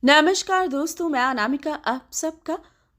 नमस्कार दोस्तों, मैं अनामिका आप सबका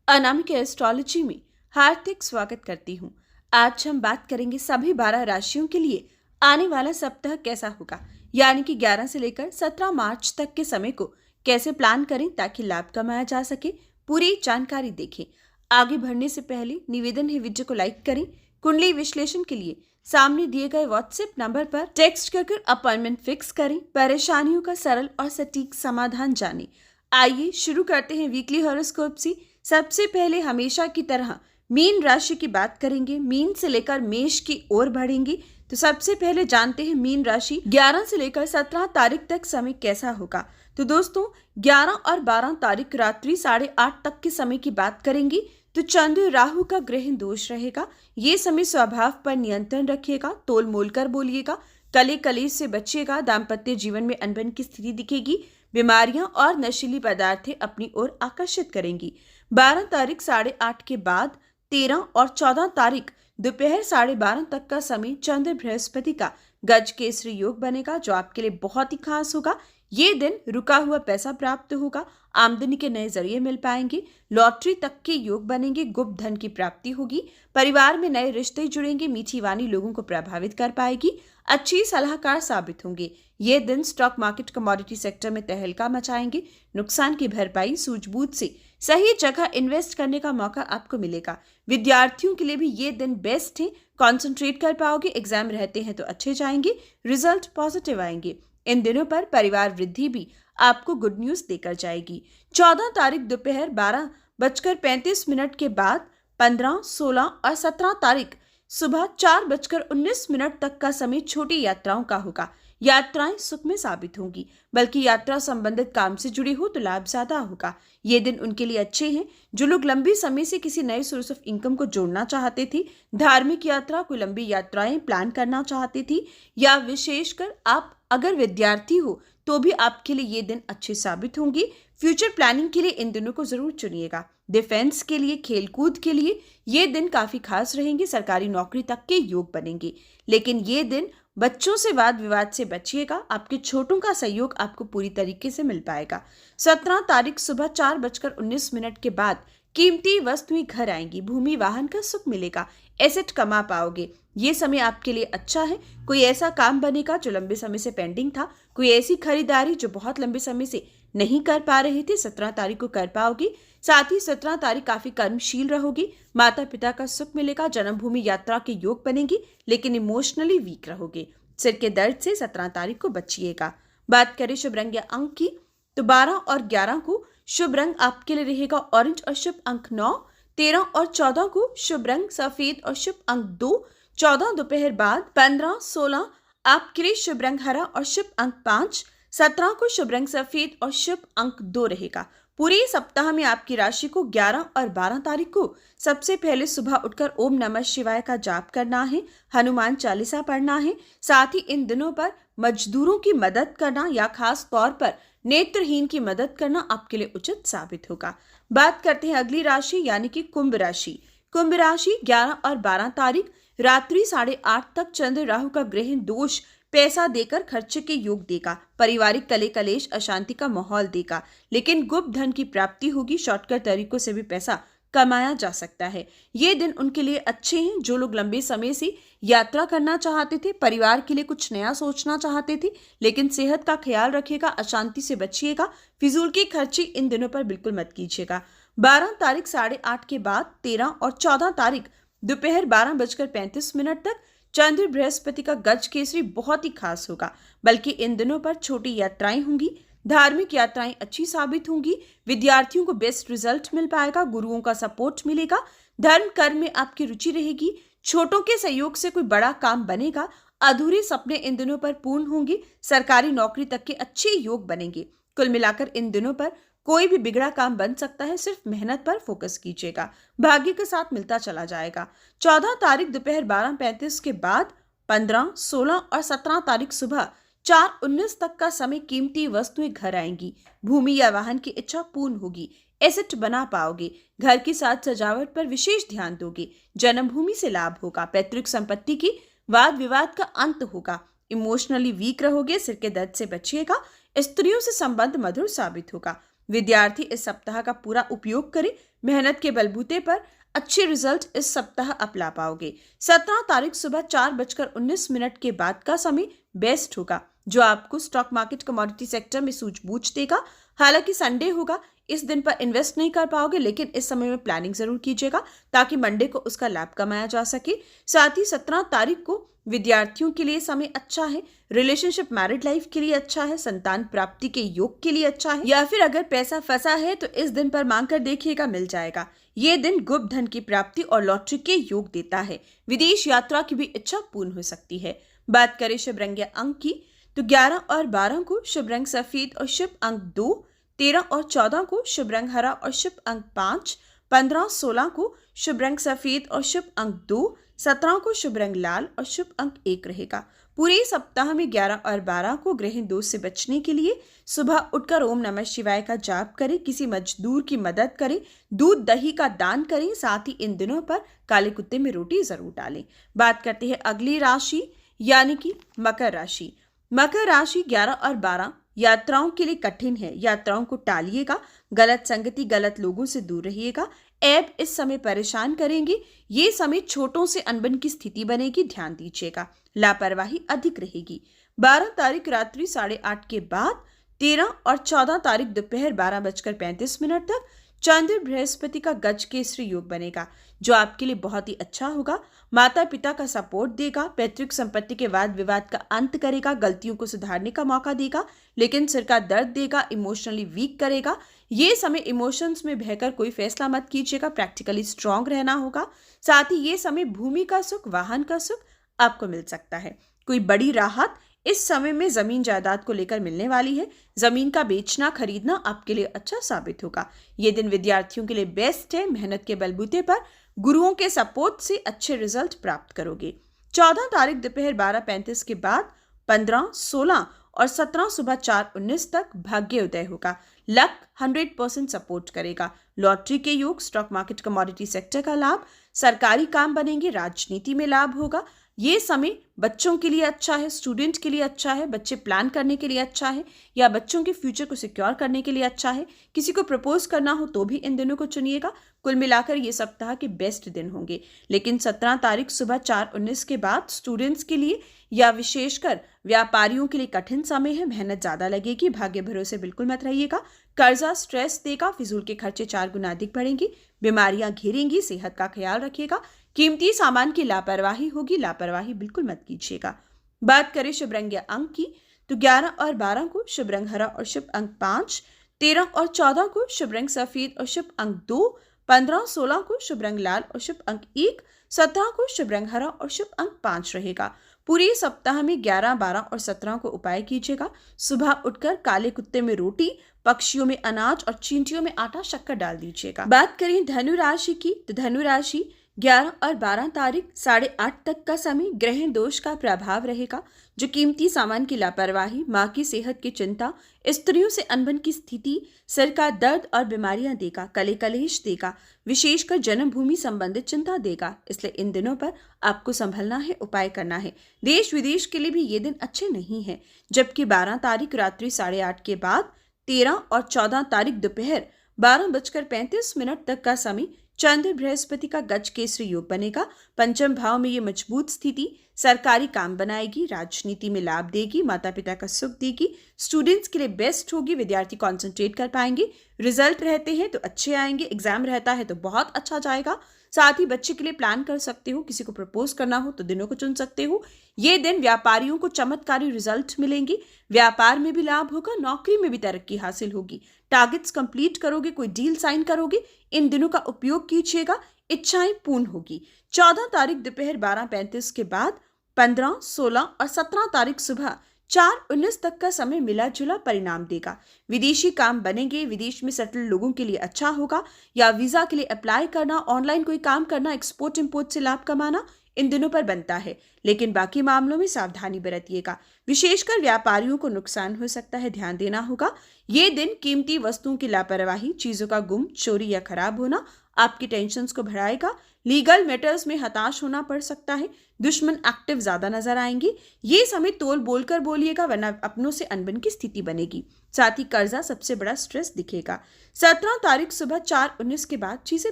अनामिका एस्ट्रोलॉजी में हार्दिक स्वागत करती हूँ। आज हम बात करेंगे सभी 12 राशियों के लिए आने वाला सप्ताह कैसा होगा, यानी कि 11 से लेकर 17 मार्च तक के समय को कैसे प्लान करें ताकि लाभ कमाया जा सके। पूरी जानकारी देखें। आगे बढ़ने से पहले निवेदन है, वीडियो को लाइक करें। कुंडली विश्लेषण के लिए सामने दिए गए व्हाट्सएप नंबर पर टेक्स्ट कर अपॉइंटमेंट फिक्स करें। परेशानियों का सरल और सटीक समाधान जानें। आइए शुरू करते हैं वीकली हॉरोस्कोप से। सबसे पहले हमेशा की तरह मीन राशि की बात करेंगे। मीन से लेकर मेष की ओर बढ़ेंगे। तो सबसे पहले जानते हैं मीन राशि 11 से लेकर 17 तारीख तक समय कैसा होगा। तो दोस्तों 11 और 12 तारीख रात्रि 8:30 तक के समय की बात करेंगे। तो चंद्र राहु का ग्रहण दोष रहेगा। ये समय स्वभाव पर नियंत्रण रखिएगा, तोल मोल कर बोलिएगा, कले कलेश से बचिएगा। दाम्पत्य जीवन में अनबन की स्थिति दिखेगी। बीमारियां और नशीली पदार्थें अपनी ओर आकर्षित करेंगी। 12 तारीख 8:30 के बाद 13 और 14 तारीख दोपहर 12:30 तक का समय चंद्र बृहस्पति का गज केसरी योग बनेगा, जो आपके लिए बहुत ही खास होगा। ये दिन रुका हुआ पैसा प्राप्त होगा, आमदनी के नए जरिए मिल पाएंगे, लॉटरी तक के योग बनेंगे, गुप्त धन की प्राप्ति होगी, परिवार में नए रिश्ते जुड़ेंगे, मीठी वाणी लोगों को प्रभावित कर पाएगी, अच्छी सलाहकार साबित होंगे। ये दिन स्टॉक मार्केट कमोडिटी सेक्टर में तहलका मचाएंगे। नुकसान की भरपाई सूझबूझ से सही जगह इन्वेस्ट करने का मौका आपको मिलेगा। विद्यार्थियों के लिए भी ये दिन बेस्ट है, कंसंट्रेट कर पाओगे। एग्जाम रहते हैं तो अच्छे जाएंगे, रिजल्ट पॉजिटिव आएंगे। इन दिनों पर परिवार वृद्धि भी आपको गुड न्यूज देकर जाएगी। 14 तारीख दोपहर 12:35 के बाद 15, 16 और 17 तारीख सुबह 4:19 तक का समय छोटी यात्राओं का होगा। यात्राएं सुख में साबित होंगी, बल्कि यात्रा संबंधित काम से जुड़ी हो तो लाभ ज्यादा होगा। ये दिन उनके लिए अच्छे हैं जो लोग लंबी समय से किसी नए सोर्स ऑफ इनकम को जोड़ना चाहते थे, धार्मिक यात्रा, कोई लंबी यात्राएं प्लान करना चाहते थे, या विशेषकर आप अगर विद्यार्थी हो तो भी आपके लिए ये दिन अच्छे साबित होंगे। फ्यूचर प्लानिंग के लिए इन दिनों को जरूर चुनिएगा। डिफेंस के लिए, खेलकूद के लिए ये दिन काफी खास रहेंगे। सरकारी नौकरी तक के योग बनेंगे, लेकिन ये दिन बच्चों से वाद विवाद से बचिएगा। आपके छोटों का सहयोग आपको पूरी तरीके से मिल पाएगा। 17 तारीख सुबह 4:19 के बाद कीमती वस्तुएं घर आएंगी। भूमि वाहन का सुख मिलेगा, एसेट कमा पाओगे। ये समय आपके लिए अच्छा है। कोई ऐसा काम बनेगा जो लंबे समय से पेंडिंग था, कोई ऐसी खरीदारी जो बहुत लंबे समय से नहीं कर पा रहे थे, 17 तारीख को कर पाओगे। साथ ही 17 तारीख काफी कर्मशील रहोगी। माता पिता का सुख मिलेगा। जन्मभूमि यात्रा के योग बनेंगी, लेकिन इमोशनली वीक रहोगे। सिर के दर्द से 17 तारीख को बचिएगा। बात करें शुभ रंग या अंक की, तो 12 और 11 को शुभ रंग आपके लिए रहेगा ऑरेंज और शुभ अंक 9। 13 और 14 को शुभ रंग सफेद और शुभ अंक 2। 14 दोपहर बाद 15, 16 आपके लिए शुभ रंग हरा और शुभ अंक 5। 17 को शुभ रंग सफेद और शुभ अंक 2 रहेगा। पूरे सप्ताह में आपकी राशि को 11 और 12 तारीख को सबसे पहले सुबह उठकर ओम नमः शिवाय का जाप करना है, हनुमान चालीसा पढ़ना है। साथ ही इन दिनों पर मजदूरों की मदद करना या खास तौर पर नेत्रहीन की मदद करना आपके लिए उचित साबित होगा। बात करते हैं अगली राशि यानी कि कुंभ राशि। कुंभ राशि 11 और 12 तारीख रात्रि 8:30 तक चंद्र राहु का ग्रहण दोष पैसा देकर खर्चे के योग देगा। पारिवारिक कले कलेश अशांति का माहौल देगा, लेकिन गुप्त धन की प्राप्ति होगी। शॉर्टकट तरीकों से भी पैसा कमाया जा सकता है। ये दिन उनके लिए अच्छे हैं जो लोग लंबे समय से यात्रा करना चाहते थे, परिवार के लिए कुछ नया सोचना चाहते थे, लेकिन सेहत का ख्याल रखिएगा, अशांति से बचिएगा। फिजूल की खर्ची इन दिनों पर बिल्कुल मत कीजिएगा। 12 तारीख 8:30 के बाद 13 और 14 तारीख दोपहर 12:35 तक चंद्र बृहस्पति का गज केसरी बहुत ही खास होगा, बल्कि इन दिनों पर छोटी यात्राएं होंगी। धार्मिक यात्राएं अच्छी साबित होंगी। विद्यार्थियों को बेस्ट रिजल्ट मिल पाएगा। गुरुओं का सपोर्ट मिलेगा। धर्म कर्म में आपकी रुचि रहेगी। छोटों के सहयोग से कोई बड़ा काम बनेगा। अधूरे सपने इन दिनों पर पूर्ण होंगे। सरकारी नौकरी तक के अच्छे योग बनेंगे। कुल मिलाकर इन दिनों पर कोई भी बिगड़ा काम बन सकता है। सिर्फ मेहनत पर फोकस कीजिएगा, भाग्य के साथ मिलता चला जाएगा। 14 तारीख दोपहर 12:35 के बाद 15, 16 और 17 तारीख सुबह 4:19 तक का समय कीमती वस्तुएं घर आएंगी। भूमि या वाहन की इच्छा पूर्ण होगी। एसेट बना पाओगे। घर की साज सजावट पर विशेष ध्यान दोगे। जन्मभूमि से लाभ होगा। पैतृक संपत्ति की वाद विवाद का अंत होगा। इमोशनली वीक रहोगे। सिर के दर्द से बचिएगा। स्त्रियों से संबंध मधुर साबित होगा। विद्यार्थी इस सप्ताह का पूरा उपयोग करें। मेहनत के बलबूते पर अच्छे रिजल्ट इस सप्ताह आप ला पाओगे। 17 तारीख सुबह 4:19 के बाद का समय बेस्ट होगा, जो आपको स्टॉक मार्केट कमोडिटी सेक्टर में सूझबूझ देगा। हालांकि संडे होगा, इस दिन पर इन्वेस्ट नहीं कर पाओगे, लेकिन इस समय में प्लानिंग जरूर कीजिएगा ताकि मंडे को उसका लाभ कमाया जा सके। साथ ही 17 तारीख को विद्यार्थियों के लिए समय अच्छा है, रिलेशनशिप मैरिड लाइफ के लिए अच्छा है, संतान प्राप्ति के योग के लिए अच्छा है, या फिर अगर पैसा फंसा है तो इस दिन पर मांग कर देखिएगा, मिल जाएगा। ये दिन गुप्त धन की प्राप्ति और लॉटरी के योग देता है। विदेश यात्रा की भी इच्छा पूर्ण हो सकती है। बात करें शुभ रंग या अंक की, तो 11 और 12 को शुभ रंग सफेद और शुभ अंक 2, 13 और 14 को शुभ रंग हरा और शुभ अंक 5, 15, 16 को शुभ रंग सफेद और शुभ अंक 2, 17 को शुभ रंग लाल और शुभ अंक 1 रहेगा। पूरे सप्ताह में 11 और 12 को ग्रह दोष से बचने के लिए सुबह उठकर ओम नमः शिवाय का जाप करें, किसी मजदूर की मदद करें, दूध दही का दान करें। साथ ही इन दिनों पर काले कुत्ते में रोटी जरूर डालें। बात करते हैं अगली राशि यानी कि मकर राशि। मकर राशि 11 और 12 यात्राओं के लिए कठिन है। यात्राओं को टालिएगा, गलत संगति, गलत लोगों से दूर रहिएगा। ऐब इस समय परेशान करेंगे। ये समय छोटों से अनबन की स्थिति बनेगी, ध्यान दीजिएगा। लापरवाही अधिक रहेगी। 12 तारीख रात्रि 8:30 के बाद 13 और 14 तारीख दोपहर 12:35 तक चंद्र बृहस्पति का गज केसरी योग बनेगा, जो आपके लिए बहुत ही अच्छा होगा। माता पिता का सपोर्ट देगा, पैतृक संपत्ति के वाद विवाद का अंत करेगा, गलतियों को सुधारने का मौका देगा, लेकिन सिर का दर्द देगा, इमोशनली वीक करेगा। ये समय इमोशंस में बहकर कोई फैसला मत कीजिएगा, प्रैक्टिकली स्ट्रांग रहना होगा। साथ ही ये समय भूमि का सुख, वाहन का सुख आपको मिल सकता है। कोई बड़ी राहत इस समय में जमीन जायदाद को लेकर मिलने वाली है। जमीन का बेचना खरीदना आपके लिए अच्छा साबित होगा। ये दिन विद्यार्थियों के लिए बेस्ट है। मेहनत के बलबूते पर गुरुओं के सपोर्ट से अच्छे रिजल्ट प्राप्त करोगे। 14 तारीख दोपहर 12:35 के बाद 15, 16 और 17 सुबह 4:19 तक भाग्योदय होगा। लक 100% सपोर्ट करेगा। लॉटरी के योग, स्टॉक मार्केट कमोडिटी सेक्टर का लाभ, सरकारी काम बनेंगे, राजनीति में लाभ होगा। ये समय बच्चों के लिए अच्छा है, स्टूडेंट के लिए अच्छा है, बच्चे प्लान करने के लिए अच्छा है, या बच्चों के फ्यूचर को सिक्योर करने के लिए अच्छा है। किसी को प्रपोज करना हो तो भी इन दिनों को चुनिएगा। कुल मिलाकर ये सप्ताह के बेस्ट दिन होंगे। लेकिन 17 तारीख सुबह 4:19 के बाद स्टूडेंट्स के लिए या विशेषकर व्यापारियों के लिए कठिन समय है। मेहनत ज्यादा लगेगी, भाग्य भरोसे बिल्कुल मत रहिएगा। कर्जा स्ट्रेस देगा, फिजूल के खर्चे 4 गुना अधिक बढ़ेंगी, बीमारियां घेरेंगी, सेहत का ख्याल रखिएगा। कीमती सामान की लापरवाही होगी, लापरवाही बिल्कुल मत कीजिएगा। बात करें शुभ रंग या अंक की, तो 11 और 12 को शुभ रंग हरा और शुभ अंक 5, 13 और 14 को शुभ रंग सफेद और शुभ अंक 2, 15, 16 को शुभ रंग लाल और शुभ अंक 1, 17 को शुभ रंग हरा और शुभ अंक 5 रहेगा। पूरे सप्ताह में 11, 12 और 17 को उपाय कीजिएगा। सुबह उठकर काले कुत्ते में रोटी, पक्षियों में अनाज और चींटियों में आटा शक्कर डाल दीजिएगा। बात करें धनु राशि की, तो धनु राशि 11 और 12 तारीख 8:30 तक का समय ग्रह दोष का प्रभाव रहेगा, जो कीमती सामान की लापरवाही, मां की सेहत की चिंता, स्त्रियों से अनबन की स्थिति, सिर का दर्द और बीमारियां देगा, कले कलेश देगा, विशेषकर जन्मभूमि संबंधित चिंता देगा। इसलिए इन दिनों पर आपको संभलना है, उपाय करना है। देश विदेश के लिए भी ये दिन अच्छे नहीं है। जबकि 12 तारीख रात्रि 8:30 के बाद 13 और 14 तारीख दोपहर 12:35 तक का समय चंद्र बृहस्पति का गज केसरी योग बनेगा। पंचम भाव में ये मजबूत स्थिति सरकारी काम बनाएगी, राजनीति में लाभ देगी, माता पिता का सुख देगी, स्टूडेंट्स के लिए बेस्ट होगी, विद्यार्थी कंसंट्रेट कर पाएंगे, रिजल्ट रहते हैं तो अच्छे आएंगे, एग्जाम रहता है तो बहुत अच्छा जाएगा। साथ ही बच्चे के लिए प्लान कर सकते हो, किसी को प्रपोज करना हो तो दिनों को चुन सकते हो। ये दिन व्यापारियों को चमत्कारी रिजल्ट मिलेंगे, व्यापार में भी लाभ होगा, नौकरी में भी तरक्की हासिल होगी, टारगेट्स कंप्लीट करोगे, कोई डील साइन करोगे। इन दिनों का उपयोग कीजिएगा, इच्छाएं पूर्ण होगी। 14 तारीख दोपहर 12:35 के बाद 15, 16 और 17 तारीख सुबह 4:19 तक का समय मिला जुला परिणाम देगा। विदेशी काम बनेंगे, विदेश में सेटल लोगों के लिए अच्छा होगा, या वीजा के लिए अप्लाई करना, ऑनलाइन कोई काम करना, एक्सपोर्ट इंपोर्ट से लाभ कमाना इन दिनों पर बनता है। लेकिन बाकी मामलों में सावधानी बरतिएगा, विशेषकर व्यापारियों को नुकसान हो सकता है, ध्यान देना होगा। ये दिन कीमती वस्तुओं की लापरवाही, चीजों का गुम, चोरी या खराब होना आपकी टेंशन्स को बढ़ाएगा। लीगल मैटर्स में हताश होना पड़ सकता है। दुश्मन एक्टिव ज्यादा नजर आएंगे। ये समय तोल बोलकर बोलिएगा वरना अपनों से अनबन की स्थिति बनेगी। साथ ही कर्जा सबसे बड़ा स्ट्रेस दिखेगा। 17 तारीख सुबह 4:19 के बाद चीजें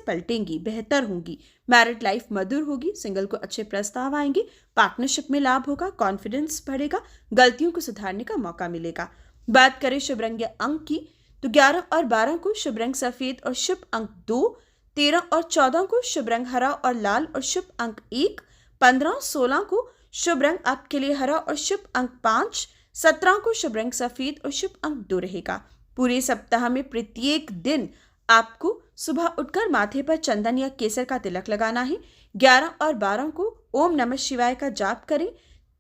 पलटेंगी, बेहतर होंगी। मैरिड लाइफ मधुर होगी। सिंगल को अच्छे प्रस्ताव आएंगे। पार्टनरशिप में लाभ होगा। कॉन्फिडेंस बढ़ेगा। गलतियों को सुधारने का मौका मिलेगा। बात करें शुभ रंग या अंक की तो 11 और 12 को शुभ रंग सफेद और शुभ अंक 2, 13 और 14 को शुभ रंग हरा और लाल और शुभ अंक 1, 15, 16 को शुभ रंग आपके लिए हरा और शुभ अंक 5, 17 को शुभ रंग सफेद और शुभ अंक 2 रहेगा। पूरे सप्ताह में प्रत्येक दिन आपको सुबह उठकर माथे पर चंदन या केसर का तिलक लगाना है। 11 और 12 को ओम नमः शिवाय का जाप करें।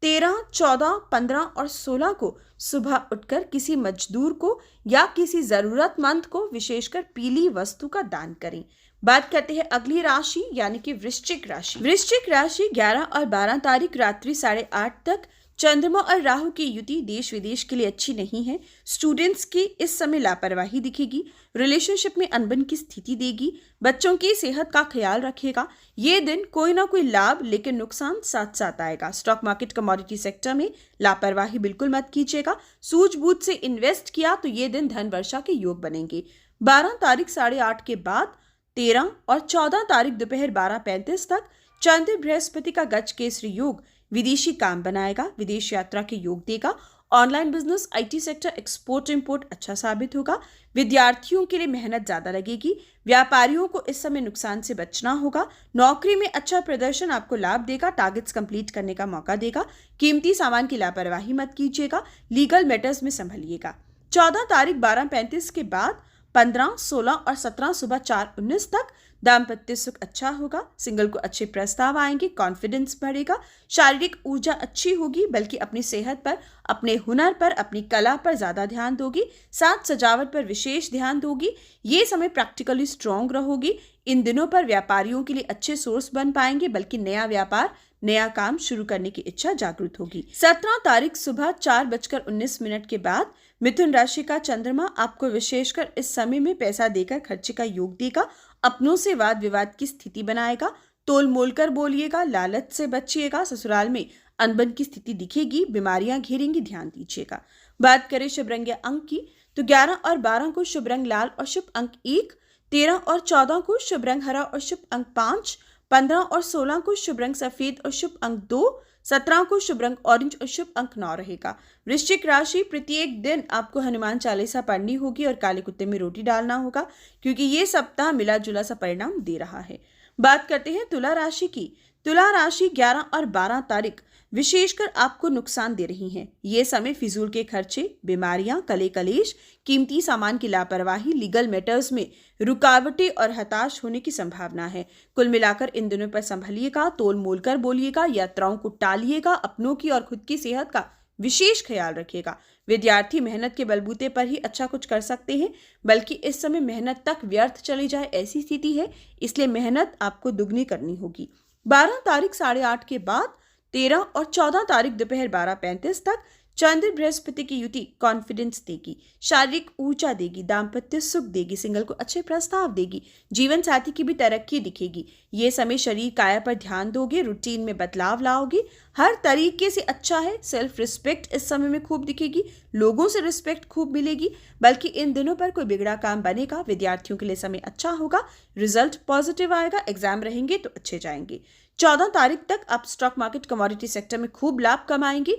13, 14, 15 और 16 को सुबह उठकर किसी मजदूर को या किसी जरूरतमंद को विशेषकर पीली वस्तु का दान करें। बात करते हैं अगली राशि यानी कि वृश्चिक राशि। वृश्चिक राशि 11 और 12 तारीख रात्रि 8:30 तक चंद्रमा और राहु की युति देश विदेश के लिए अच्छी नहीं है। स्टूडेंट्स की इस समय लापरवाही दिखेगी। रिलेशनशिप में अनबन की स्थिति देगी। बच्चों की सेहत का ख्याल रखेगा। ये दिन कोई ना कोई लाभ लेकिन नुकसान साथ साथ आएगा। स्टॉक मार्केट कमोडिटी सेक्टर में लापरवाही बिल्कुल मत कीजिएगा। सूझबूझ से इन्वेस्ट किया तो ये दिन धन वर्षा के योग बनेंगे। 12 तारीख 8:30 के बाद 13 और 14 तारीख दोपहर 12:35 तक चंद्र बृहस्पति का गज केसरी योग विदेशी काम बनाएगा। विदेश यात्रा के योग देगा। Online business, IT sector, export import अच्छा साबित होगा। विद्यार्थियों के लिए मेहनत ज्यादा लगेगी। व्यापारियों को इस समय नुकसान से बचना होगा। नौकरी में अच्छा प्रदर्शन आपको लाभ देगा। टारगेट्स कंप्लीट करने का मौका देगा। कीमती सामान की लापरवाही मत कीजिएगा। लीगल मैटर्स में संभलिएगा। 14 तारीख 12:35 के बाद 15, 16 और 17 सुबह 4:19 तक दाम्पत्य सुख अच्छा होगा। सिंगल को अच्छे प्रस्ताव आएंगे। कॉन्फिडेंस बढ़ेगा। शारीरिक ऊर्जा अच्छी होगी बल्कि अपनी सेहत पर, अपने हुनर पर, अपनी कला पर ज्यादा ध्यान दोगी। साथ सजावट पर विशेष ध्यान दोगी। ये समय प्रैक्टिकली स्ट्रांग रहोगी। इन दिनों पर व्यापारियों के लिए अच्छे सोर्स बन पाएंगे बल्कि नया व्यापार, नया काम शुरू करने की इच्छा जागृत होगी। 17 तारीख सुबह 4:19 के बाद मिथुन राशि का चंद्रमा आपको विशेषकर इस समय में पैसा देकर खर्चे का योग देगा। अपनों से वाद विवाद की स्थिति बनाएगा। तोल मोल कर बोलिएगा। लालच से बचिएगा। ससुराल में अनबन की स्थिति दिखेगी। बीमारियां घेरेंगी, ध्यान दीजिएगा। बात करें शुभ रंग या अंक की तो 11 और 12 को शुभ रंग लाल और शुभ अंक 1, 13 और 14 को शुभ रंग हरा और शुभ अंक 5, 15 और 16 को शुभ रंग सफेद और शुभ अंक 2, 17 को शुभ रंग ऑरेंज और शुभ अंक 9 रहेगा। वृश्चिक राशि प्रत्येक दिन आपको हनुमान चालीसा पढ़नी होगी और काले कुत्ते में रोटी डालना होगा क्योंकि ये सप्ताह मिला जुला सा परिणाम दे रहा है। बात करते हैं तुला राशि की। तुला राशि 11 और 12 तारीख विशेषकर आपको नुकसान दे रही हैं। ये समय फिजूल के खर्चे, बीमारियां, कले कलेश, कीमती सामान की लापरवाही, लीगल मैटर्स में रुकावटें और हताश होने की संभावना है। कुल मिलाकर इन दिनों पर संभलिएगा। तोल मोल कर बोलिएगा। यात्राओं को टालिएगा। अपनों की और खुद की सेहत का विशेष ख्याल रखिएगा। विद्यार्थी मेहनत के बलबूते पर ही अच्छा कुछ कर सकते हैं बल्कि इस समय मेहनत तक व्यर्थ चली जाए ऐसी स्थिति है, इसलिए मेहनत आपको दुगनी करनी होगी। 12 तारीख 8:30 के बाद 13 और 14 तारीख दोपहर 12:35 तक चंद्र बृहस्पति की युति कॉन्फिडेंस देगी। शारीरिक ऊर्जा देगी। दाम्पत्य सुख देगी। सिंगल को अच्छे प्रस्ताव देगी। जीवन साथी की भी तरक्की दिखेगी। ये समय शरीर काया पर ध्यान दोगे। रूटीन में बदलाव लाओगे। हर तरीके से अच्छा है। सेल्फ रिस्पेक्ट इस समय में खूब दिखेगी। लोगों से रिस्पेक्ट खूब मिलेगी बल्कि इन दिनों पर कोई बिगड़ा काम बनेगा। विद्यार्थियों के लिए समय अच्छा होगा। रिजल्ट पॉजिटिव आएगा। एग्जाम रहेंगे तो अच्छे जाएंगे। 14 तारीख तक आप स्टॉक मार्केट कमोडिटी सेक्टर में खूब लाभ कमाएंगे।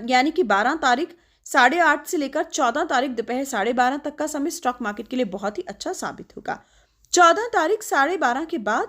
यानी कि 12 तारीख 8:30 से लेकर 14 तारीख दोपहर 12:30 तक का समय स्टॉक मार्केट के लिए बहुत ही अच्छा साबित होगा। 14 तारीख 12:30 के बाद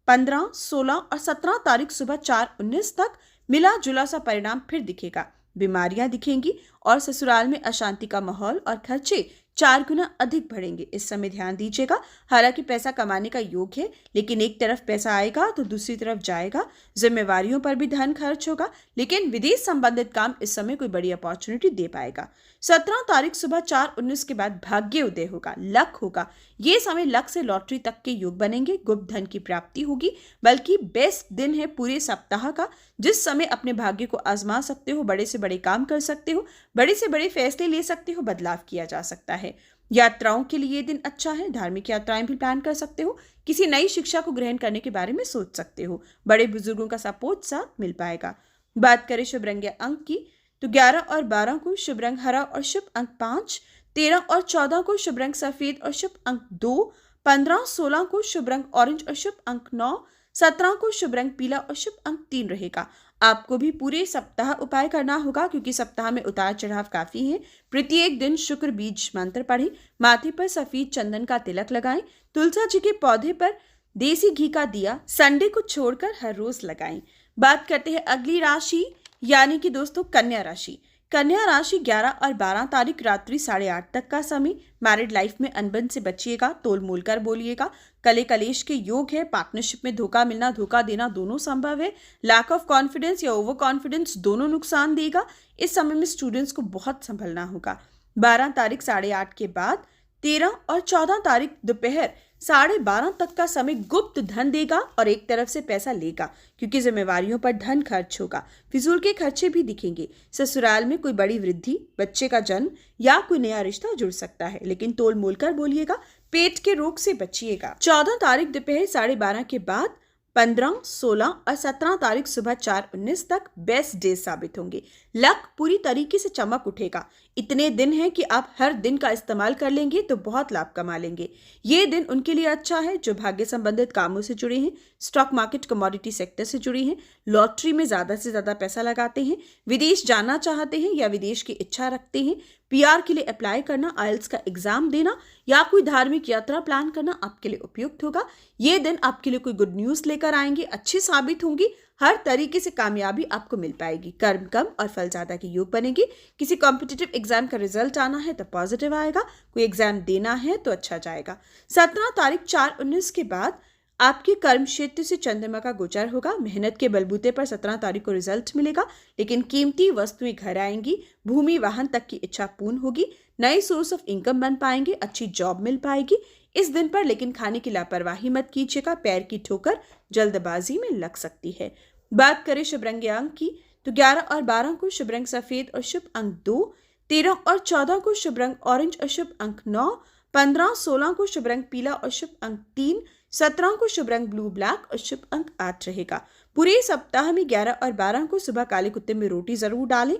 15, 16 और 17 तारीख सुबह 4:19 तक मिला जुला सा परिणाम फिर दिखेगा। बीमारियां दिखेंगी और ससुराल में अशांति का माहौल और खर्चे 4 गुना अधिक बढ़ेंगे। इस समय ध्यान दीजिएगा। हालांकि पैसा कमाने का योग है लेकिन एक तरफ पैसा आएगा तो दूसरी तरफ जाएगा। जिम्मेवारियों पर भी धन खर्च होगा लेकिन विदेश संबंधित काम इस समय कोई बड़ी अपॉर्चुनिटी दे पाएगा। 17 तारीख सुबह 4:19 के बाद भाग्य उदय होगा। लक होगा। ये समय लक से लॉटरी तक के योग बनेंगे। गुप्त धन की प्राप्ति होगी बल्कि बेस्ट दिन है पूरे सप्ताह का जिस समय अपने भाग्य को आजमा सकते हो। बड़े से बड़े काम कर सकते हो। बड़े से बड़े फैसले ले सकते हो। बदलाव किया जा सकता है। है। यात्राओं के लिए ये दिन अच्छा है। धार्मिक यात्राएं भी प्लान कर सकते हो। किसी नई शिक्षा को ग्रहण करने के बारे में सोच सकते हो। बड़े बुजुर्गों का सपोर्ट साथ मिल पाएगा। बात करें शुभ रंग या अंक की, तो 11 और 12 को शुभ रंग हरा और शुभ अंक 5, 13 और 14 को शुभ रंग सफेद और शुभ अंक 2, 15, 16 को शुभ रंग ऑरेंज और शुभ अंक 9, 17 को शुभ रंग पीला और शुभ अंक 3 रहेगा। आपको भी पूरे सप्ताह उपाय करना होगा क्योंकि सप्ताह में उतार चढ़ाव काफी है। प्रत्येक दिन शुक्र बीज मंत्र पढ़ें, माथे पर सफेद चंदन का तिलक लगाएं, तुलसा जी के पौधे पर देसी घी का दिया संडे को छोड़कर हर रोज लगाएं। बात करते हैं अगली राशि यानी कि दोस्तों कन्या राशि। कन्या राशि 11 और 12 तारीख रात्रि 8:30 तक का समय। मैरिड लाइफ में अनबन से बचिएगा, तोल मोल कर बोलिएगा। कले कलेश के योग है। पार्टनरशिप में धोखा मिलना, धोखा देना दोनों संभव है। लैक ऑफ कॉन्फिडेंस या ओवर कॉन्फिडेंस दोनों नुकसान देगा। इस समय में स्टूडेंट्स को बहुत संभलना होगा। 12 तारीख 8:30 के बाद 13 और 14 तारीख दोपहर 12:30 तक का समय गुप्त धन देगा और एक तरफ से पैसा लेगा क्योंकि जिम्मेवारियों पर धन खर्च होगा। फिजूल के खर्चे भी दिखेंगे। ससुराल में कोई बड़ी वृद्धि, बच्चे का जन्म या कोई नया रिश्ता जुड़ सकता है, लेकिन तोल मोल कर बोलिएगा। पेट के रोग से बचिएगा। 14 तारीख दोपहर 12:30 के बाद 15, 16 और 17 तारीख सुबह 4:19 तक बेस्ट डे साबित होंगे। लक पूरी तरीके से चमक उठेगा। इतने दिन हैं कि आप हर दिन का इस्तेमाल कर लेंगे तो बहुत लाभ कमा लेंगे। ये दिन उनके लिए अच्छा है जो भाग्य संबंधित कामों से जुड़े हैं, स्टॉक मार्केट कमोडिटी सेक्टर से जुड़े हैं, लॉटरी में ज्यादा से ज्यादा पैसा लगाते हैं, विदेश जाना चाहते हैं या विदेश की इच्छा रखते हैं, पीआर के लिए अप्लाई करना, आइल्स का एग्जाम देना या कोई धार्मिक यात्रा प्लान करना आपके लिए उपयुक्त होगा। ये दिन आपके लिए कोई गुड न्यूज लेकर आएंगे, अच्छी साबित होंगी। हर तरीके से कामयाबी आपको मिल पाएगी। कर्म कम और फल ज्यादा के योग बनेगी। किसी कॉम्पिटिटिव एग्जाम का रिजल्ट आना है तो पॉजिटिव आएगा। कोई एग्जाम देना है तो अच्छा जाएगा। 17 तारीख 4:19 के बाद आपके कर्म क्षेत्र से चंद्रमा का गोचर होगा। मेहनत के बलबूते पर 17 तारीख को रिजल्ट मिलेगा, लेकिन कीमती वस्तुएं घर आएंगी। भूमि वाहन तक की इच्छा पूर्ण होगी। नए सोर्स ऑफ इनकम बन पाएंगे। अच्छी जॉब मिल पाएगी इस दिन पर, लेकिन खाने की लापरवाही मत कीजिएगा। पैर की ठोकर जल्दबाजी में लग सकती है। बात करें शुभ रंग या अंक की, तो 11 और 12 को शुभ रंग सफेद और शुभ अंक 2, 13 और 14 को शुभ रंग ऑरेंज और शुभ अंक 9, 15, 16 को शुभ रंग पीला और शुभ अंक 3, 17 को शुभ रंग ब्लू ब्लैक और शुभ अंक 8 रहेगा। पूरे सप्ताह में 11 और 12 को सुबह काले कुत्ते में रोटी जरूर डालें।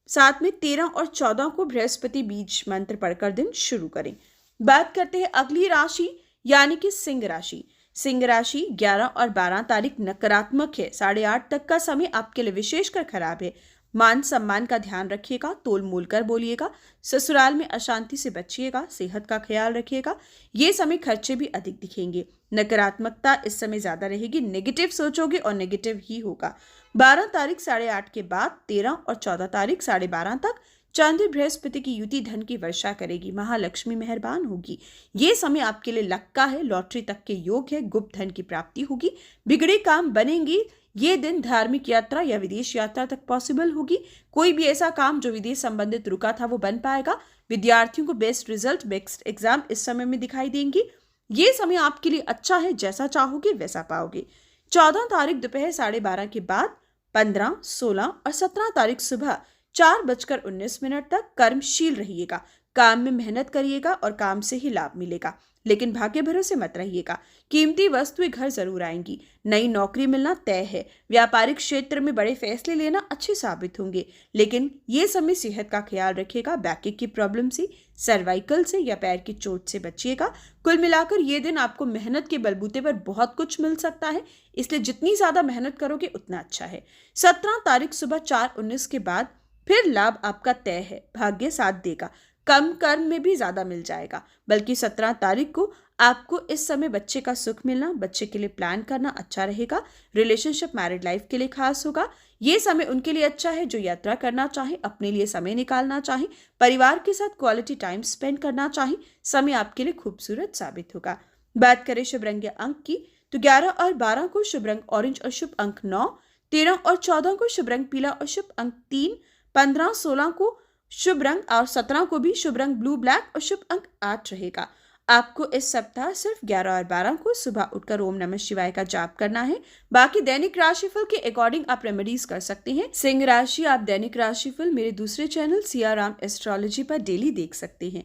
साथ में 13 और 14 को बृहस्पति बीज मंत्र पढ़कर दिन शुरू करें। बात करते हैं अगली राशि यानी कि सिंह राशि। सिंह राशि 11 और 12 तारीख नकारात्मक है। 8:30 तक का समय आपके लिए विशेषकर खराब है। मान सम्मान का ध्यान रखिएगा, तोल मोल कर बोलिएगा। ससुराल में अशांति से बचिएगा, सेहत का ख्याल रखिएगा। ये समय खर्चे भी अधिक दिखेंगे। नकारात्मकता इस समय ज्यादा रहेगी। नेगेटिव सोचोगे और नेगेटिव ही होगा। 12 तारीख 8:30 के बाद 13 और 14 तारीख 12:30 तक चंद्र बृहस्पति की युति धन की वर्षा करेगी। महालक्ष्मी मेहरबान होगी। ये समय आपके लिए लक का है। लॉटरी तक के योग है। गुप्त धन की प्राप्ति होगी। बिगड़े काम बनेंगे। ये दिन धार्मिक यात्रा या विदेश यात्रा तक पॉसिबल होगी। कोई भी ऐसा काम जो विदेश संबंधित रुका था वो बन पाएगा। विद्यार्थियों को बेस्ट रिजल्ट, बेस्ट एग्जाम इस समय में दिखाई देंगे। ये समय आपके लिए अच्छा है। जैसा चाहोगे वैसा पाओगे। 14 तारीख दोपहर 12:30 के बाद 15, 16 और 17 तारीख सुबह 4:19 तक कर्मशील रहिएगा। काम में मेहनत करिएगा और काम से ही लाभ मिलेगा, लेकिन भाग्य भरोसे मत रहिएगा। कीमती वस्तुएं घर जरूर आएंगी। नई नौकरी मिलना तय है। व्यापारिक क्षेत्र में बड़े फैसले लेना अच्छे साबित होंगे, लेकिन ये समय सेहत का ख्याल रखिएगा। बैक की प्रॉब्लम से, सर्वाइकल से या पैर की चोट से बचिएगा। कुल मिलाकर ये दिन आपको मेहनत के बलबूते पर बहुत कुछ मिल सकता है, इसलिए जितनी ज्यादा मेहनत करोगे उतना अच्छा है। 17 तारीख सुबह 4:19 के बाद फिर लाभ आपका तय है। भाग्य साथ देगा। कम कर्म में भी ज्यादा मिल जाएगा। बल्कि 17 तारीख को आपको इस समय बच्चे का सुख मिलना, बच्चे के लिए प्लान करना अच्छा रहेगा। रिलेशनशिप मैरिड लाइफ के लिए खास होगा। ये समय उनके लिए अच्छा है जो यात्रा करना चाहे, अपने लिए समय निकालना चाहे, परिवार के साथ क्वालिटी टाइम स्पेंड करना चाहे। समय आपके लिए खूबसूरत साबित होगा। बात करें शुभ रंग या अंक की, तो 11 और 12 को शुभ रंग ऑरेंज और शुभ अंक 9, 13 और 14 को शुभ रंग पीला और शुभ अंक 3, 15, 16 को शुभ रंग और 17 को भी शुभ रंग ब्लू ब्लैक और शुभ अंक 8 रहेगा। आपको इस सप्ताह सिर्फ 11 और 12 को सुबह उठकर ओम नमः शिवाय का जाप करना है। बाकी दैनिक राशिफल के अकॉर्डिंग आप रेमेडीज कर सकते हैं। सिंह राशि आप दैनिक राशिफल मेरे दूसरे चैनल सिया राम एस्ट्रोलॉजी पर डेली देख सकते हैं।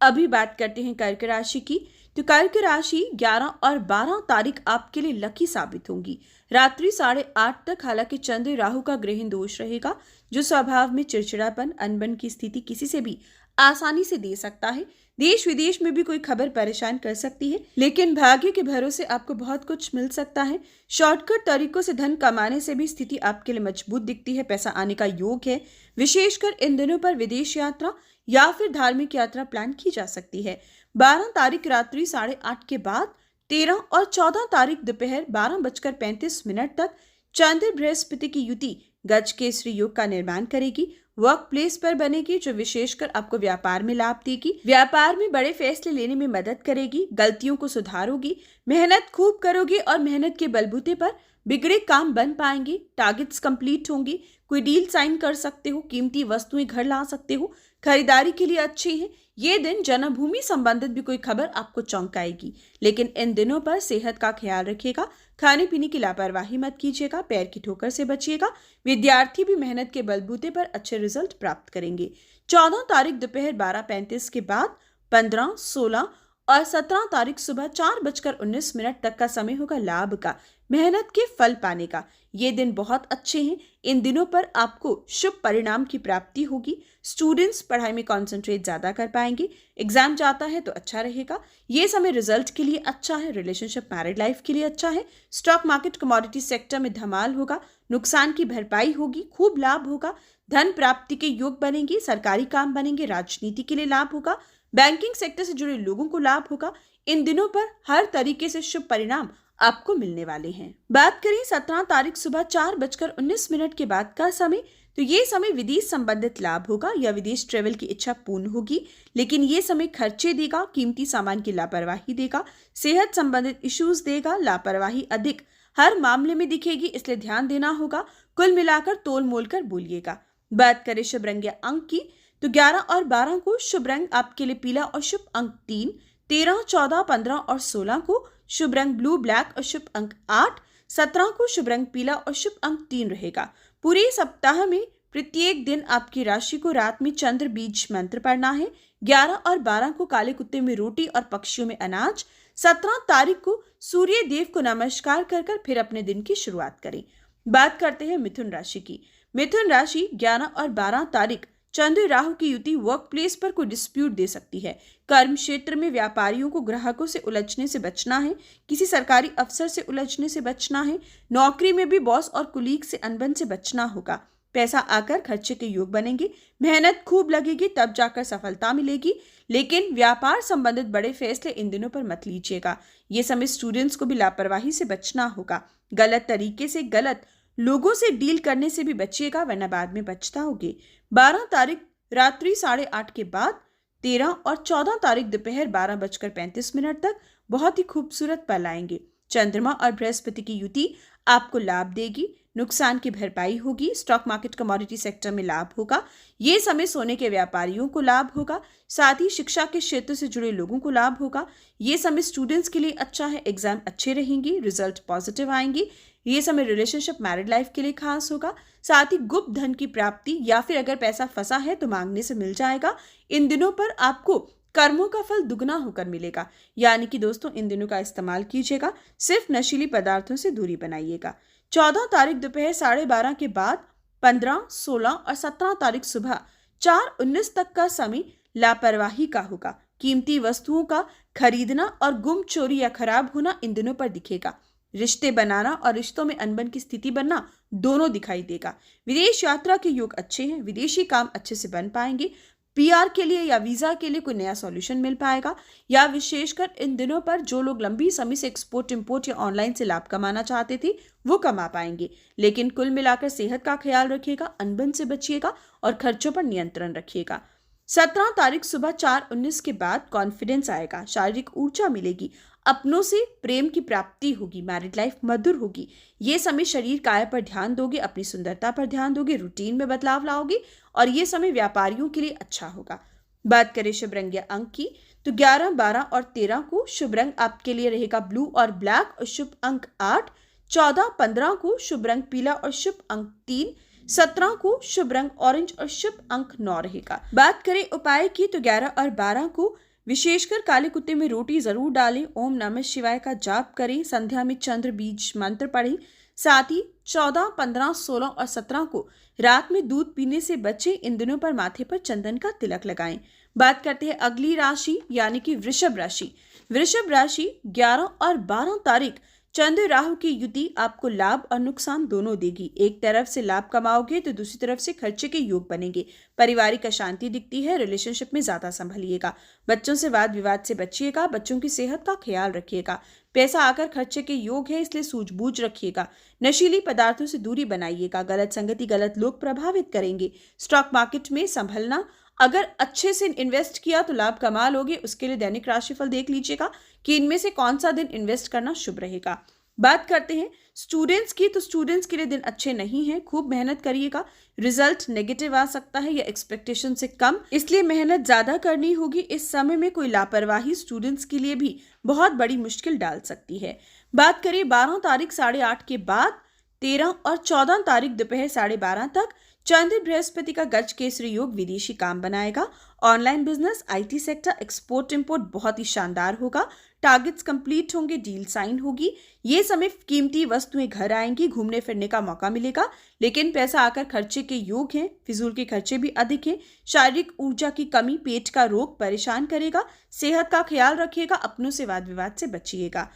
अभी बात करते हैं कर्क राशि की। तो कर्क राशि 11 और 12 तारीख आपके लिए लकी साबित होंगी। रात्रि 8:30 तक हालांकि चंद्र राहु का ग्रहण दोष रहेगा, जो स्वभाव में चिड़चिड़ापन, अनबन की स्थिति किसी से भी आसानी से दे सकता है। देश विदेश में भी कोई खबर परेशान कर सकती है, लेकिन भाग्य के भरोसे आपको बहुत कुछ मिल सकता है। शॉर्टकट तरीकों से धन कमाने से भी स्थिति आपके लिए मजबूत दिखती है। पैसा आने का योग है। विशेषकर इन दिनों पर विदेश यात्रा या फिर धार्मिक यात्रा प्लान की जा सकती है। 12 तारीख रात्रि 8:30 के बाद 13 और 14 तारीख दोपहर 12:35 तक चंद्र बृहस्पति की युति गज केसरी योग का निर्माण करेगी। वर्क प्लेस पर बनेगी, जो विशेषकर आपको व्यापार में लाभ देगी। व्यापार में बड़े फैसले लेने में मदद करेगी। गलतियों को सुधारोगी, मेहनत खूब करोगी और मेहनत के बलबूते पर बिगड़े काम बन पाएंगे। टारगेट्स कंप्लीट होंगी। कोई डील साइन कर सकते हो। कीमती वस्तुएं घर ला सकते हो। खरीदारी के लिए अच्छी है। ये दिन जन्मभूमि संबंधित भी कोई खबर आपको चौंकाएगी, लेकिन इन दिनों पर सेहत का ख्याल रखिएगा। खाने पीने की लापरवाही मत कीजिएगा। पैर की ठोकर से बचिएगा। विद्यार्थी भी मेहनत के बलबूते पर अच्छे रिजल्ट प्राप्त करेंगे। 14 तारीख दोपहर 12:35 के बाद 15, 16 और 17 तारीख सुबह 4:19 तक का समय होगा लाभ का, मेहनत के फल पाने का। ये दिन बहुत अच्छे हैं। इन दिनों पर आपको शुभ परिणाम की प्राप्ति होगी। स्टूडेंट्स पढ़ाई में कंसंट्रेट ज्यादा कर पाएंगे। एग्जाम जाता है तो अच्छा रहेगा। ये समय रिजल्ट के लिए अच्छा है। रिलेशनशिप, मैरिड लाइफ के लिए अच्छा है। स्टॉक मार्केट, कमोडिटी सेक्टर में धमाल होगा। नुकसान की भरपाई होगी। खूब लाभ होगा। धन प्राप्ति के योग बनेंगे। सरकारी काम बनेंगे। राजनीति के लिए लाभ होगा। बैंकिंग सेक्टर से जुड़े लोगों को लाभ होगा। इन दिनों पर हर तरीके से शुभ परिणाम आपको मिलने वाले हैं। बात करें 17 तारीख सुबह 4:19 के बाद का समय, तो ये समय विदेश संबंधित लाभ होगा या विदेश ट्रेवल की इच्छा पूर्ण होगी, लेकिन ये समय खर्चे देगा। कीमती सामान की लापरवाही देगा। सेहत संबंधित इश्यूज देगा। लापरवाही अधिक हर मामले में दिखेगी, इसलिए ध्यान देना होगा। कुल मिलाकर तोल मोल कर बोलिएगा। बात करें शुभ रंग या अंक की, तो 11 और 12 को शुभ रंग आपके लिए पीला और शुभ अंक 3, 13, 14, 15 और 16 को शुभ रंग ब्लू ब्लैक और शुभ अंक 8, 17 को शुभ रंग पीला और शुभ अंक 3 रहेगा। पूरे सप्ताह में प्रत्येक दिन आपकी राशि को रात में चंद्र बीज मंत्र पढ़ना है। 11 और 12 को काले कुत्ते में रोटी और पक्षियों में अनाज। 17 तारीख को सूर्य देव को नमस्कार कर फिर अपने दिन की शुरुआत करें। बात करते हैं मिथुन राशि की। मिथुन राशि 11 और 12 तारीख चंद्र राहु की युति वर्क प्लेस पर कोई डिस्प्यूट दे सकती है। कर्म क्षेत्र में व्यापारियों को ग्राहकों से उलझने से बचना है। किसी सरकारी अफसर से उलझने से बचना है। नौकरी में भी बॉस और कुलीग से अनबन से बचना होगा। पैसा आकर खर्चे के योग बनेंगे। मेहनत खूब लगेगी, तब जाकर सफलता मिलेगी, लेकिन व्यापार संबंधित बड़े फैसले इन दिनों पर मत लीजिएगा। ये समय स्टूडेंट्स को भी लापरवाही से बचना होगा। गलत तरीके से गलत लोगों से डील करने से भी बचिएगा, वरना बाद में पछताओगे। 12 तारीख रात्रि 8:30 के बाद 13 और 14 तारीख दोपहर 12:35 तक बहुत ही खूबसूरत पल आएंगे। चंद्रमा और बृहस्पति की युति आपको लाभ देगी। नुकसान की भरपाई होगी। स्टॉक मार्केट, कमोडिटी सेक्टर में लाभ होगा। ये समय सोने के व्यापारियों को लाभ होगा। साथ ही शिक्षा के क्षेत्र से जुड़े लोगों को लाभ होगा। ये समय स्टूडेंट्स के लिए अच्छा है। एग्जाम अच्छे रहेंगे। रिजल्ट पॉजिटिव आएंगे। ये समय रिलेशनशिप, मैरिड लाइफ के लिए खास होगा। साथ ही गुप्त धन की प्राप्ति या फिर अगर पैसा फंसा है तो मांगने से मिल जाएगा। इन दिनों पर आपको कर्मों का फल दुगना होकर मिलेगा। यानी कि दोस्तों, इन दिनों का इस्तेमाल कीजिएगा। सिर्फ नशीली पदार्थों से दूरी बनाइएगा। 14 तारीख दोपहर 12:30 के बाद 15, 16 और 17 तारीख सुबह 4:19 तक का समय लापरवाही का होगा। कीमती वस्तुओं का खरीदना और गुम, चोरी या खराब होना इन दिनों पर दिखेगा। रिश्ते बनाना और रिश्तों में अनबन की स्थिति बनना दोनों दिखाई देगा। विदेश यात्रा के योग अच्छे हैं। विदेशी काम अच्छे से बन पाएंगे। पीआर के लिए या वीजा के लिए कोई नया सॉल्यूशन मिल पाएगा। या विशेषकर इन दिनों पर जो लोग लंबी समय से एक्सपोर्ट, इंपोर्ट या ऑनलाइन से लाभ कमाना चाहते थे वो कमा पाएंगे। लेकिन कुल मिलाकर सेहत का ख्याल रखिएगा, अनबन से बचिएगा और खर्चों पर नियंत्रण रखिएगा। 17 तारीख सुबह 4:19 के बाद कॉन्फिडेंस आएगा। शारीरिक ऊर्जा मिलेगी। अपनों से प्रेम की प्राप्ति होगी। मैरिड लाइफ मधुर होगी। ये समय शरीर काया पर ध्यान दोगे, अपनी सुंदरता पर ध्यान दोगे, रूटीन में बदलाव लाओगे और ये समय व्यापारियों के लिए अच्छा होगा। बात करें शुभ रंग या अंक की, तो 11, 12 और 13 को शुभ रंग आपके लिए रहेगा ब्लू और ब्लैक और शुभ अंक 8, 14, 15 को शुभ रंग पीला और शुभ अंक 3, 17 को शुभ रंग ऑरेंज और शुभ अंक 9 रहेगा। बात करें उपाय की, तो 11 और 12 को विशेषकर काले कुत्ते में रोटी जरूर डालें। ओम नमः शिवाय का जाप करें। संध्या में चंद्र बीज मंत्र पढ़ें। साथ ही 14, 15, 16 और 17 को रात में दूध पीने से बचें। इन दिनों पर माथे पर चंदन का तिलक लगाएं। बात करते हैं अगली राशि यानी कि वृषभ राशि। वृषभ राशि 11 और 12 तारीख चंद्र राहु की युति आपको लाभ और नुकसान दोनों देगी। एक तरफ से लाभ कमाओगे तो दूसरी तरफ से खर्चे के योग बनेंगे। पारिवारिक अशांति दिखती है। रिलेशनशिप में ज्यादा संभलिएगा। बच्चों से वाद विवाद से बचिएगा। बच्चों की सेहत का ख्याल रखिएगा। पैसा आकर खर्चे के योग है, इसलिए सूझबूझ रखिएगा। नशीली पदार्थों से दूरी बनाइएगा। गलत संगति, गलत लोग प्रभावित करेंगे। स्टॉक मार्केट में संभलना। अगर अच्छे से इन्वेस्ट किया तो लाभ कमा लोगे। उसके लिए दैनिक राशिफल देख लीजिएगा कि इनमें से कौन सा दिन इन्वेस्ट करना शुभ रहेगा। बात करते हैं स्टूडेंट्स की, तो स्टूडेंट्स के लिए दिन अच्छे नहीं हैं। खूब मेहनत करिएगा। रिजल्ट नेगेटिव आ सकता है या एक्सपेक्टेशन से कम, इसलिए मेहनत ज्यादा करनी होगी। इस समय में कोई लापरवाही स्टूडेंट्स के लिए भी बहुत बड़ी मुश्किल डाल सकती है। बात करें 12 तारीख 8:30 के बाद 13 और 14 तारीख दोपहर 12:30 तक चंद्र बृहस्पति का गज केसरी योग विदेशी काम बनाएगा। Online business, IT sector, export import बहुत ही शानदार होगा। टारगेट्स कंप्लीट होंगे, डील साइन होगी। ये समय कीमती वस्तुएं घर आएंगी। घूमने फिरने का मौका मिलेगा, लेकिन पैसा आकर खर्चे के योग हैं। फिजूल के खर्चे भी अधिक हैं। शारीरिक ऊर्जा की कमी, पेट का रोग परेशान करेगा। सेहत का ख्याल रखिएगा। अपनों से वाद विवाद से बचिएगा।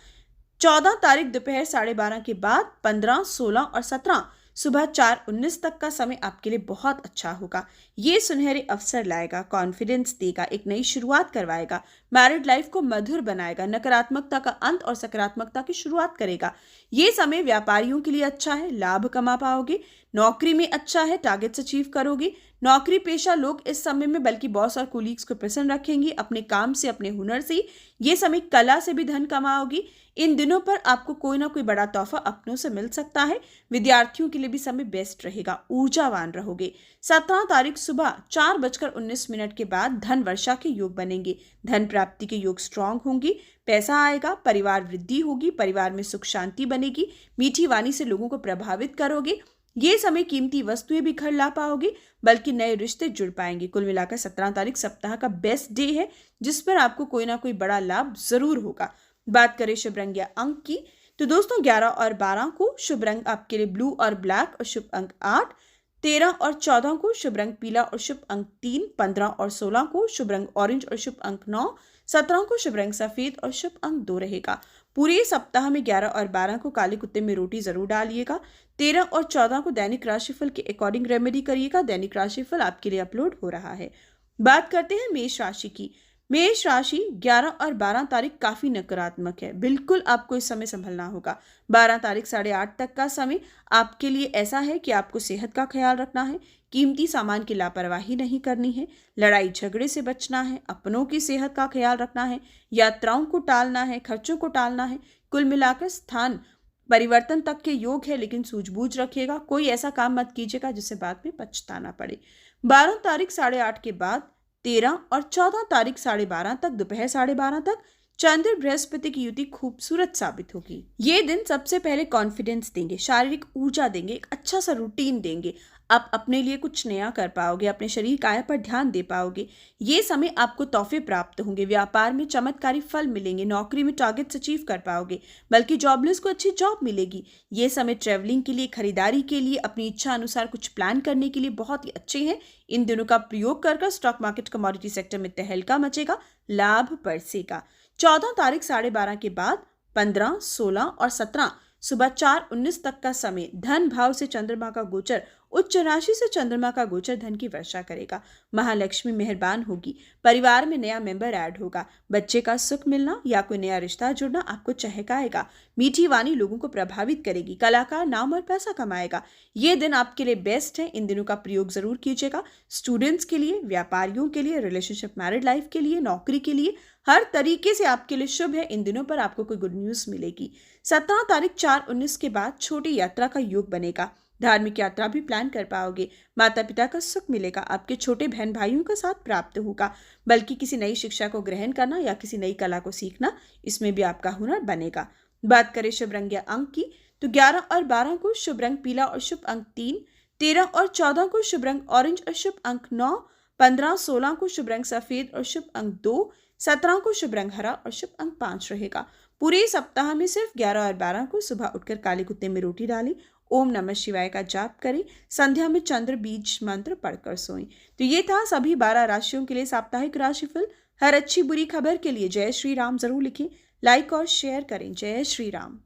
14 तारीख दोपहर 12:30 के बाद 15, 16 और 17 सुबह 4:19 तक का समय आपके लिए बहुत अच्छा होगा। ये सुनहरे अवसर लाएगा, कॉन्फिडेंस देगा, एक नई शुरुआत करवाएगा, मैरिड लाइफ को मधुर बनाएगा, नकारात्मकता का अंत और सकारात्मकता की शुरुआत करेगा। ये समय व्यापारियों के लिए अच्छा है, लाभ कमा पाओगे। नौकरी में अच्छा है, टारगेट्स अचीव करोगे। नौकरी पेशा लोग इस समय में बल्कि बॉस और कोलीग्स को प्रसन्न रखेंगे। अपने काम से, अपने हुनर से, ये समय कला से भी धन कमाओगी। इन दिनों पर आपको कोई ना कोई बड़ा तोहफा अपनों से मिल सकता है। विद्यार्थियों के लिए भी समय बेस्ट रहेगा, ऊर्जावान रहोगे। 17 तारीख सुबह 4:19 के बाद धन वर्षा के योग बनेंगे। धन प्राप्ति के योग स्ट्रांग होंगे। पैसा आएगा, परिवार वृद्धि होगी, परिवार में सुख शांति बनेगी। मीठी वाणी से लोगों को प्रभावित करोगे। ये समय कीमती वस्तुएं भी घर ला पाओगे, बल्कि नए रिश्ते जुड़ पाएंगे। कुल मिलाकर 17 तारीख सप्ताह का बेस्ट डे है, जिस पर आपको कोई ना कोई बड़ा लाभ जरूर होगा। बात करें शुभ रंग या अंक की, तो दोस्तों 11 और 12 को शुभ रंग आपके लिए ब्लू और ब्लैक और शुभ अंक 8। 13 और 14 को शुभ रंग पीला और शुभ अंक 3। 15 और 16 को शुभ रंग ऑरेंज और शुभ अंक 9। 17 को शुभ रंग सफेद और शुभ अंक 2 रहेगा। पूरे सप्ताह में 11 और 12 को काले कुत्ते में रोटी जरूर डालिएगा। 13 और 14 को दैनिक राशिफल के अकॉर्डिंग रेमेडी करिएगा। दैनिक राशिफल आपके लिए अपलोड हो रहा है। बात करते हैं मेष राशि की। मेष राशि 11 और 12 तारीख काफी नकारात्मक है। बिल्कुल आपको इस समय संभलना होगा। 12 तारीख 8:30 तक का समय आपके लिए ऐसा है कि आपको सेहत का ख्याल रखना है। कीमती सामान की लापरवाही नहीं करनी है। लड़ाई झगड़े से बचना है। अपनों की सेहत का ख्याल रखना है। यात्राओं को टालना है, खर्चों को टालना है। कुल मिलाकर स्थान परिवर्तन तक के योग है, लेकिन सूझबूझ रखिएगा। कोई ऐसा काम मत कीजिएगा जिससे बाद में पछताना पड़े। 12 तारीख 8:30 के बाद 13 और 14 तारीख 12:30 तक दोपहर 12:30 तक चंद्र बृहस्पति की युति खूबसूरत साबित होगी। ये दिन सबसे पहले कॉन्फिडेंस देंगे, शारीरिक ऊर्जा देंगे, एक अच्छा सा रूटीन देंगे। आप अपने लिए कुछ नया कर पाओगे, अपने शरीर काया पर ध्यान दे पाओगे। ये समय आपको तोहफे प्राप्त होंगे। व्यापार में चमत्कारी फल मिलेंगे। नौकरी में टारगेट्स अचीव कर पाओगे, बल्कि जॉबलेस को अच्छी जॉब मिलेगी। ये समय ट्रैवलिंग के लिए, खरीदारी के लिए, अपनी इच्छा अनुसार कुछ प्लान करने के लिए बहुत ही अच्छे हैं। इन दिनों का प्रयोग कर स्टॉक मार्केट, कमोडिटी सेक्टर में तहलका मचेगा, लाभ बरसेगा। 14 तारीख 12:30 के बाद 15, 16 और 17 सुबह 4:19 तक का समय धन भाव से चंद्रमा का गोचर, उच्च राशि से चंद्रमा का गोचर धन की वर्षा करेगा। महालक्ष्मी मेहरबान होगी। परिवार में नया मेंबर ऐड होगा। बच्चे का सुख मिलना या कोई नया रिश्ता जुड़ना आपको चहकाएगा। मीठी वाणी लोगों को प्रभावित करेगी। कलाकार नाम और पैसा कमाएगा। ये दिन आपके लिए बेस्ट है। इन दिनों का प्रयोग जरूर कीजिएगा। स्टूडेंट्स के लिए, व्यापारियों के लिए, रिलेशनशिप, मैरिड लाइफ के लिए, नौकरी के लिए, हर तरीके से आपके लिए शुभ है। इन दिनों पर आपको कोई गुड न्यूज मिलेगी। 17 तारीख 4:19 के बाद छोटी यात्रा का योग बनेगा। धार्मिक यात्रा भी प्लान कर पाओगे। माता पिता का सुख मिलेगा। आपके छोटे बहन भाइयों का साथ प्राप्त होगा। बल्कि किसी नई शिक्षा को ग्रहण करना या किसी नई कला को सीखना, इसमें भी आपका हुनर बनेगा। बात करें शुभ रंग या अंक की, तो 11 और 12 को शुभ रंग पीला और शुभ अंक 3। 13 और 14 को शुभ रंग ऑरेंज और शुभ अंक 9। 15, 16 को शुभ रंग सफेद और शुभ अंक 2। 17 को शुभ रंग हरा और शुभ अंक 5 रहेगा। पूरे सप्ताह में सिर्फ 11 और 12 को सुबह उठकर काले कुत्ते में रोटी डालें, ओम नमः शिवाय का जाप करें, संध्या में चंद्र बीज मंत्र पढ़कर सोएं। तो ये था सभी 12 राशियों के लिए साप्ताहिक राशिफल। हर अच्छी बुरी खबर के लिए जय श्री राम जरूर लिखें, लाइक और शेयर करें। जय श्री राम।